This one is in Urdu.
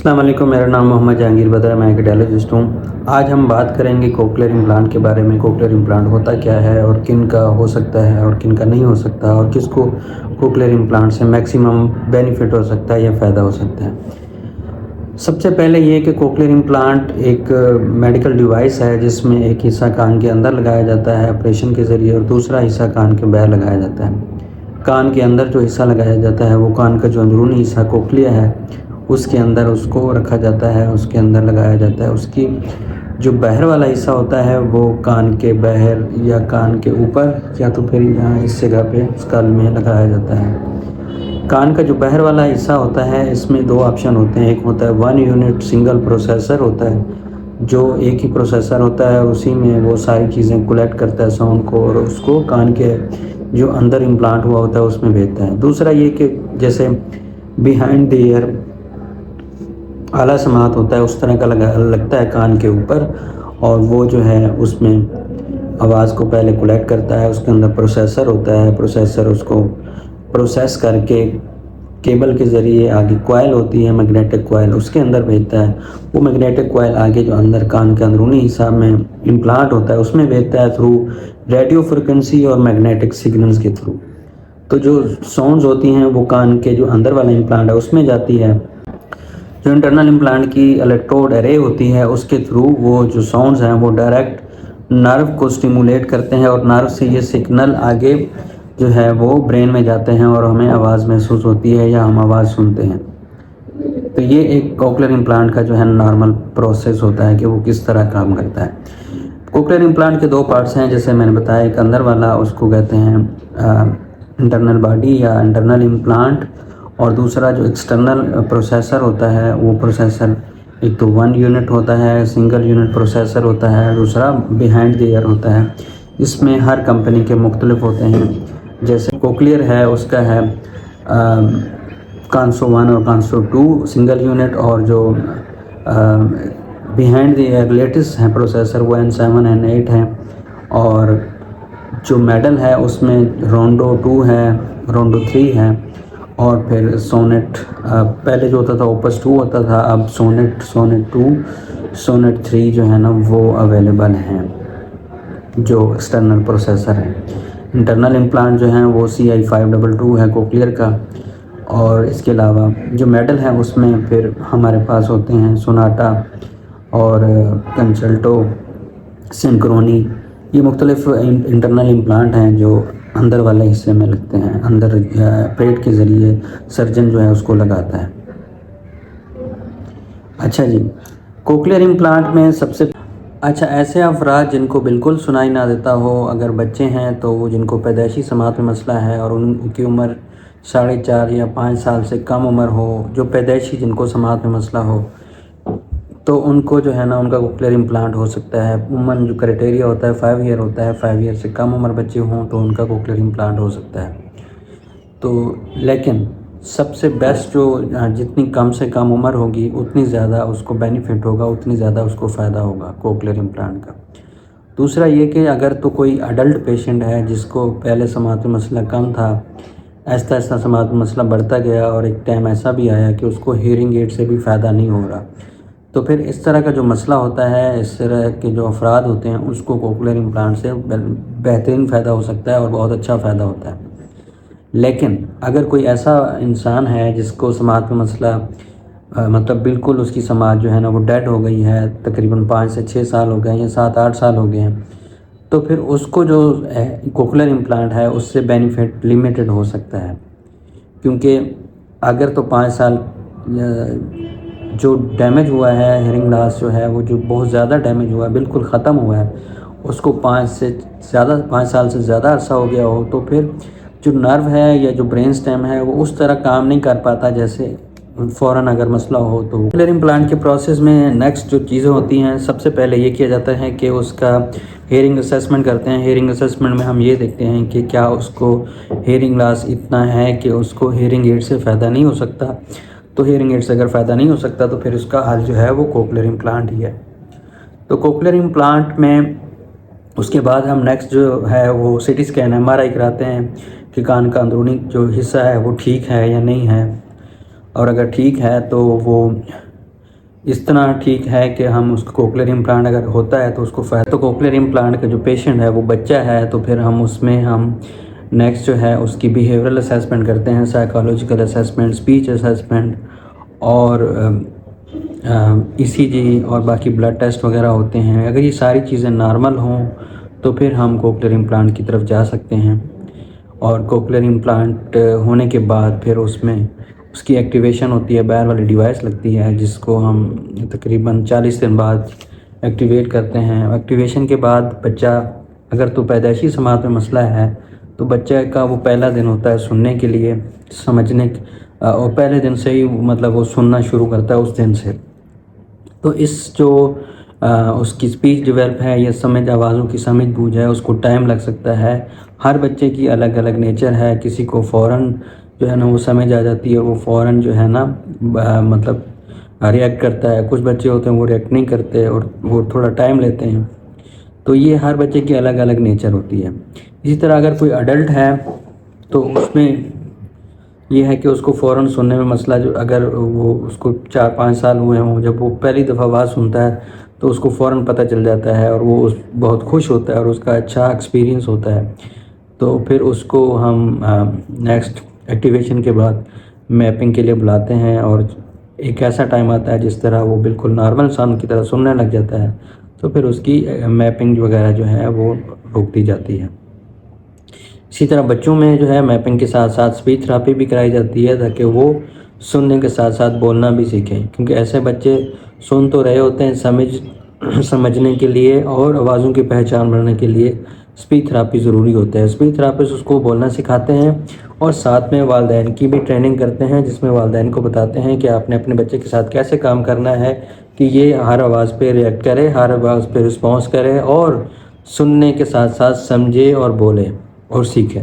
السلام علیکم، میرا نام محمد جہانگیر بدر ہے، میں ایک ڈیالوجسٹ ہوں۔ آج ہم بات کریں گے کوکلیئر امپلانٹ کے بارے میں۔ کوکلیئر امپلانٹ ہوتا کیا ہے اور کن کا ہو سکتا ہے اور کن کا نہیں ہو سکتا، اور کس کو کوکلیئر امپلانٹ سے میکسیمم بینیفٹ ہو سکتا ہے یا فائدہ ہو سکتا ہے۔ سب سے پہلے یہ کہ کوکلیئر امپلانٹ ایک میڈیکل ڈیوائس ہے جس میں ایک حصہ کان کے اندر لگایا جاتا ہے آپریشن کے ذریعے، اور دوسرا حصہ کان کے باہر لگایا جاتا ہے۔ کان کے اندر جو حصہ لگایا جاتا ہے وہ کان کا جو اندرونی حصہ کوکلیا ہے اس کے اندر اس کو رکھا جاتا ہے، اس کے اندر لگایا جاتا ہے۔ اس کی جو باہر والا حصہ ہوتا ہے وہ کان کے باہر یا کان کے اوپر یا تو پھر یہاں اس جگہ پہ اسکل میں لگایا جاتا ہے۔ کان کا جو باہر والا حصہ ہوتا ہے اس میں دو آپشن ہوتے ہیں۔ ایک ہوتا ہے 1 یونٹ سنگل پروسیسر ہوتا ہے، جو ایک ہی پروسیسر ہوتا ہے، اسی میں وہ ساری چیزیں کولیکٹ کرتا ہے ساؤنڈ کو، اور اس کو کان کے جو اندر امپلانٹ ہوا ہوتا ہے اس میں بھیجتا ہے۔ دوسرا یہ کہ جیسے بیہائنڈ دی ایئر اعلیٰ سماعت ہوتا ہے اس طرح کا لگتا ہے کان کے اوپر، اور وہ جو ہے اس میں آواز کو پہلے کولیکٹ کرتا ہے۔ اس کے اندر پروسیسر ہوتا ہے، پروسیسر اس کو پروسیس کر کے کیبل کے ذریعے آگے کوائل ہوتی ہے میگنیٹک کوائل، اس کے اندر بھیجتا ہے۔ وہ میگنیٹک کوائل آگے جو اندر کان کے اندرونی حصہ میں امپلانٹ ہوتا ہے اس میں بھیجتا ہے تھرو ریڈیو فریکوینسی اور میگنیٹک سگنلز کے تھرو۔ تو جو ساؤنڈز ہوتی ہیں وہ کان کے جو اندر والا امپلانٹ ہے اس میں جاتی ہے۔ جو انٹرنل امپلانٹ کی الیکٹروڈ ارے ہوتی ہے اس کے تھرو وہ جو ساؤنڈز ہیں وہ ڈائریکٹ نرو کو سٹیمولیٹ کرتے ہیں، اور نرو سے یہ سگنل آگے جو ہے وہ برین میں جاتے ہیں اور ہمیں آواز محسوس ہوتی ہے یا ہم آواز سنتے ہیں۔ تو یہ ایک کوکلیئر امپلانٹ کا جو ہے نارمل پروسیس ہوتا ہے کہ وہ کس طرح کام کرتا ہے۔ کوکلیئر امپلانٹ کے دو پارٹس ہیں جیسے میں نے بتایا، ایک اندر والا اس کو کہتے ہیں انٹرنل باڈی یا انٹرنل امپلانٹ، اور دوسرا جو ایکسٹرنل پروسیسر ہوتا ہے وہ پروسیسر ایک تو 1 یونٹ ہوتا ہے، سنگل یونٹ پروسیسر ہوتا ہے، دوسرا بیہائنڈ دی ایئر ہوتا ہے۔ اس میں ہر کمپنی کے مختلف ہوتے ہیں، جیسے کوکلیئر ہے اس کا ہے کانسو 1 اور کانسو 2 سنگل یونٹ، اور جو بیہائنڈ دی ایئر لیٹسٹ ہیں پروسیسر وہ N7 N8 ہیں، اور جو میڈل ہے اس میں رونڈو 2 ہے، رونڈو 3 ہے، اور پھر سونٹ پہلے جو ہوتا تھا اوپس 2 ہوتا تھا، اب سونٹ 2 سونٹ 3 جو ہے نا وہ اویلیبل ہیں جو ایکسٹرنل پروسیسر ہیں۔ انٹرنل امپلانٹ جو ہیں وہ CI522 ہے کوکلیئر کا، اور اس کے علاوہ جو میڈل ہے اس میں پھر ہمارے پاس ہوتے ہیں سوناٹا اور کنسلٹو، سنکرونی۔ یہ مختلف انٹرنل امپلانٹ ہیں جو اندر والے حصے میں لگتے ہیں، اندر پیٹ کے ذریعے سرجن جو ہے اس کو لگاتا ہے۔ اچھا جی، کوکلیئر امپلانٹ میں ایسے افراد جن کو بالکل سنائی نہ دیتا ہو، اگر بچے ہیں تو وہ جن کو پیدائشی سماعت میں مسئلہ ہے اور ان کی عمر 4.5 یا 5 سال سے کم عمر ہو، جو پیدائشی جن کو سماعت میں مسئلہ ہو، تو ان کو جو ہے نا ان کا کوکلیئر امپلانٹ ہو سکتا ہے۔ عموماً جو کرائٹیریا ہوتا ہے 5 ایئر ہوتا ہے، 5 ایئر سے کم عمر بچے ہوں تو ان کا کوکلیئر امپلانٹ ہو سکتا ہے۔ تو لیکن سب سے بیسٹ جو جتنی کم سے کم عمر ہوگی اتنی زیادہ اس کو بینیفٹ ہوگا، اتنی زیادہ اس کو فائدہ ہوگا کوکلیئر امپلانٹ کا۔ دوسرا یہ کہ اگر تو کوئی اڈلٹ پیشنٹ ہے جس کو پہلے سماعت میں مسئلہ کم تھا، آہستہ آہستہ سماعت میں مسئلہ بڑھتا گیا، اور ایک ٹائم ایسا بھی آیا کہ اس کو ہیئرنگ ایڈ سے بھی فائدہ نہیں ہو رہا، تو پھر اس طرح کا جو مسئلہ ہوتا ہے، اس طرح کے جو افراد ہوتے ہیں اس کو کوکلیئر امپلانٹ سے بہترین فائدہ ہو سکتا ہے اور بہت اچھا فائدہ ہوتا ہے۔ لیکن اگر کوئی ایسا انسان ہے جس کو سماعت میں مسئلہ مطلب بالکل اس کی سماعت جو ہے نا وہ ڈیڈ ہو گئی ہے، تقریباً 5 سے 6 سال ہو گئے ہیں یا 7-8 سال ہو گئے ہیں، تو پھر اس کو جو کوکلیئر امپلانٹ ہے اس سے بینیفٹ لیمیٹڈ ہو سکتا ہے، کیونکہ اگر تو 5 سال جو ڈیمیج ہوا ہے، ہیئرنگ لاس جو ہے وہ جو بہت زیادہ ڈیمیج ہوا ہے، بالکل ختم ہوا ہے، اس کو 5 سال سے زیادہ عرصہ ہو گیا ہو، تو پھر جو نرو ہے یا جو برین سٹیم ہے وہ اس طرح کام نہیں کر پاتا جیسے فوراً اگر مسئلہ ہو تو۔ کوکلیئر امپلانٹ کے پروسیس میں نیکسٹ جو چیزیں ہوتی ہیں، سب سے پہلے یہ کیا جاتا ہے کہ اس کا ہیئرنگ اسیسمنٹ کرتے ہیں۔ ہیئرنگ اسیسمنٹ میں ہم یہ دیکھتے ہیں کہ کیا اس کو ہیئرنگ لاس اتنا ہے کہ اس کو ہیئرنگ ایڈ سے فائدہ نہیں ہو سکتا، تو ہیئرنگ ایڈ سے اگر فائدہ نہیں ہو سکتا تو پھر اس کا حل جو ہے وہ کوکلیئر امپلانٹ ہی ہے۔ تو کوکلیئر امپلانٹ میں اس کے بعد ہم نیکسٹ جو ہے وہ CT اسکین MRI کراتے ہیں کہ کان کا اندرونی جو حصہ ہے وہ ٹھیک ہے یا نہیں ہے، اور اگر ٹھیک ہے تو وہ اس طرح ٹھیک ہے کہ ہم اس کو کوکلیئر امپلانٹ اگر ہوتا ہے تو اس کو تو کوکلیئر امپلانٹ کا جو پیشنٹ ہے وہ بچہ ہے تو پھر ہم اس میں نیکسٹ جو ہے اس کی بیہیورل اسیسمنٹ کرتے ہیں، سائیکالوجیکل اسیسمنٹ، اسپیچ اسیسمنٹ اور ECG اور باقی بلڈ ٹیسٹ وغیرہ ہوتے ہیں۔ اگر یہ ساری چیزیں نارمل ہوں تو پھر ہم کوکلیئر امپلانٹ کی طرف جا سکتے ہیں، اور کوکلیئر امپلانٹ ہونے کے بعد پھر اس میں اس کی ایکٹیویشن ہوتی ہے، باہر والی ڈیوائس لگتی ہے جس کو ہم تقریباً 40 دن بعد ایکٹیویٹ کرتے ہیں۔ ایکٹیویشن کے بعد بچہ اگر تو پیدائشی سماعت میں مسئلہ ہے تو بچہ کا وہ پہلا دن ہوتا ہے سننے کے لیے، سمجھنے، اور پہلے دن سے ہی مطلب وہ سننا شروع کرتا ہے اس دن سے۔ تو اس کی اسپیچ ڈیولپ ہے یا سمجھ، آوازوں کی سمجھ بوجھ ہے، اس کو ٹائم لگ سکتا ہے۔ ہر بچے کی الگ الگ نیچر ہے، کسی کو فوراً جو ہے نا وہ سمجھ آ جاتی ہے، وہ فوراً جو ہے نا مطلب ریئیکٹ کرتا ہے۔ کچھ بچے ہوتے ہیں وہ ریئیکٹ نہیں کرتے اور وہ تھوڑا ٹائم لیتے ہیں۔ تو یہ ہر بچے کی الگ الگ نیچر ہوتی ہے۔ اسی طرح اگر کوئی اڈلٹ ہے تو اس میں یہ ہے کہ اس کو فوراً سننے میں مسئلہ، جو اگر وہ اس کو 4-5 سال ہوئے ہوں، جب وہ پہلی دفعہ آواز سنتا ہے تو اس کو فوراً پتہ چل جاتا ہے اور وہ بہت خوش ہوتا ہے اور اس کا اچھا ایکسپیرینس ہوتا ہے۔ تو پھر اس کو ہم نیکسٹ ایکٹیویشن کے بعد میپنگ کے لیے بلاتے ہیں، اور ایک ایسا ٹائم آتا ہے جس طرح وہ بالکل نارمل انسان کی طرح سننے لگ جاتا ہے، تو پھر اس کی میپنگ وغیرہ جو ہے وہ روک دی جاتی ہے۔ اسی طرح بچوں میں جو ہے میپنگ کے ساتھ ساتھ اسپیچ تھراپی بھی کرائی جاتی ہے تاکہ وہ سننے کے ساتھ ساتھ بولنا بھی سیکھیں، کیونکہ ایسے بچے سن تو رہے ہوتے ہیں، سمجھنے کے لیے اور آوازوں کی پہچان بنانے کے لیے اسپیچ تھراپی ضروری ہوتا ہے۔ اسپیچ تھراپسٹ اس کو بولنا سکھاتے ہیں اور ساتھ میں والدین کی بھی ٹریننگ کرتے ہیں، جس میں والدین کو بتاتے ہیں کہ آپ نے اپنے بچے کے ساتھ کیسے کام کرنا ہے کہ یہ ہر آواز پہ ریئیکٹ کرے، ہر آواز پہ رسپانس کرے اور سننے کے ساتھ ساتھ سمجھے اور بولے اور سیکھے۔